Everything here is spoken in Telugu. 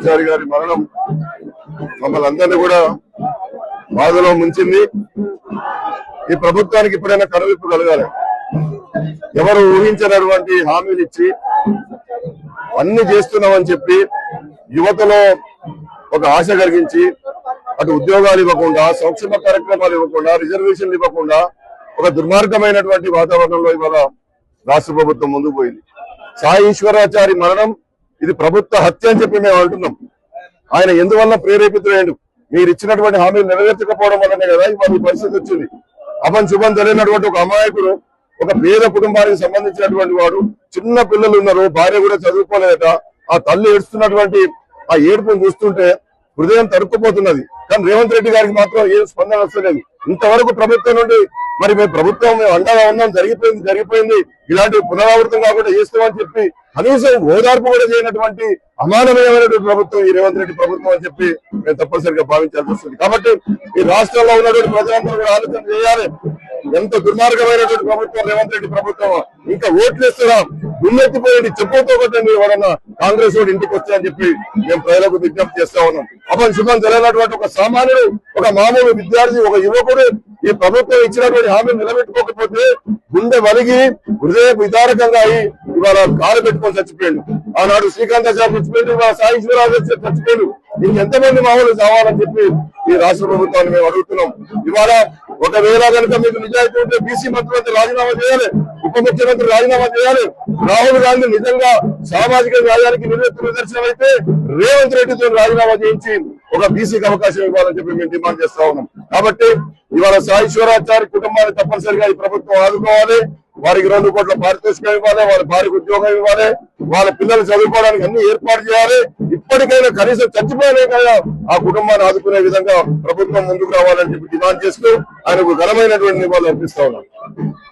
ఈశ్వరాచారి గారి మరణం మమ్మల్ని అందరినీ కూడా బాధలో ముంచింది. ఈ ప్రభుత్వానికి ఎప్పుడైనా కనువిప్పు కలగాలి. ఎవరు ఊహించినటువంటి హామీలు ఇచ్చి అన్ని చేస్తున్నామని చెప్పి యువతలో ఒక ఆశ కలిగించి అటు ఉద్యోగాలు ఇవ్వకుండా, సంక్షేమ కార్యక్రమాలు ఇవ్వకుండా, రిజర్వేషన్లు ఇవ్వకుండా ఒక దుర్మార్గమైనటువంటి వాతావరణంలో ఇవాళ రాష్ట్ర ప్రభుత్వం ముందుకు పోయింది. సాయి ఈశ్వరాచారి మరణం ఇది ప్రభుత్వ హత్య అని చెప్పి మేము అంటున్నాం. ఆయన ఎందువల్ల ప్రేరేపితుడయ్యాడు? మీరు ఇచ్చినటువంటి హామీలు నెరవేర్చకపోవడం వల్లనే కదా ఇవాళ ఈ పరిస్థితి వచ్చింది. అపం శుభం తెలియనటువంటి ఒక అమాయకుడు, ఒక పేద కుటుంబానికి సంబంధించినటువంటి వాడు, చిన్న పిల్లలు ఉన్నారు, భార్య కూడా చదువుకోలేదట. ఆ తల్లి ఏడుస్తున్నటువంటి ఆ ఏడుపును చూస్తుంటే హృదయం తరుక్కుపోతున్నది. కానీ రేవంత్ రెడ్డి గారికి మాత్రం ఏం స్పందన వస్తలేదు. ఇంతవరకు ప్రభుత్వం నుండి మరి మేము ప్రభుత్వం మేము అండగా ఉన్నాం, జరిగిపోయింది ఇలాంటి పునరావృతం కాకుండా చేస్తామని చెప్పి కనీసం ఓదార్పు కూడా చేయనటువంటి అమానవీయమైనటువంటి ప్రభుత్వం ఈ రేవంత్ రెడ్డి ప్రభుత్వం అని చెప్పి మేము తప్పనిసరిగా భావించాల్సి వస్తుంది. కాబట్టి ఈ రాష్ట్రంలో ఉన్నటువంటి ప్రజలందరూ కూడా ఆలోచన చేయాలి. ఎంత దుర్మార్గమైనటువంటి ప్రభుత్వం రేవంత్ రెడ్డి ప్రభుత్వం. ఇంకా ఓట్లు ఇస్తారా? గున్నెత్తిపోయింది చెప్పులతో కొట్టండి ఎవరన్నా కాంగ్రెస్ వాడు ఇంటికి వచ్చాయని చెప్పి మేము ప్రజలకు విజ్ఞప్తి చేస్తా ఉన్నాం. అపం శుభం తెలియనటువంటి ఒక సామాన్యుడు, ఒక మామూలు విద్యార్థి, ఒక యువకుడు ఈ ప్రభుత్వం ఇచ్చినటువంటి హామీలు నిలబెట్టుకోకపోతే గుండె వలిగి హృదయ విదారకంగా అయి ఇవాళ కాలు పెట్టుకొని చచ్చిపోయాడు. ఆనాడు శ్రీకాంతాచారి చచ్చిపోయాడు, ఇవాళ సాయి ఈశ్వరరావు చచ్చిపోయాడు. ఇంకెంతమంది మామూలు కావాలని చెప్పి ఈ రాష్ట్ర ప్రభుత్వాన్ని మేము అడుగుతున్నాం. ఇవాళ ఒకవేళ కనుక మీకు నిజాయితీ ఉంటే బీసీ మంత్రి రాజీనామా చేయాలి, ఉప ముఖ్యమంత్రి రాజీనామా చేయాలి. రాహుల్ గాంధీ నిజంగా సామాజిక న్యాయానికి నిదర్శనం అయితే రేవంత్ రెడ్డితో రాజీనామా చేయించి ఒక బీసీకి అవకాశం ఇవ్వాలని చెప్పి మేము డిమాండ్ చేస్తా ఉన్నాం. కాబట్టి ఇవాళ సాయి ఈశ్వరాచారి కుటుంబాన్ని తప్పనిసరిగా ఈ ప్రభుత్వం ఆదుకోవాలి. వారికి 2 కోట్ల పారితోషికం ఇవ్వాలి, వాళ్ళ భార్యకు ఉద్యోగం ఇవ్వాలి, వాళ్ళ పిల్లలు చదువుకోవడానికి అన్ని ఏర్పాటు చేయాలి. ఇప్పటికైనా కనీసం చచ్చిపోయినా కదా ఆ కుటుంబాన్ని ఆదుకునే విధంగా ప్రభుత్వం ముందుకు రావాలని చెప్పి డిమాండ్ చేస్తూ ఆయనకు ఘనమైనటువంటి నివాళులు అర్పిస్తా ఉన్నాం.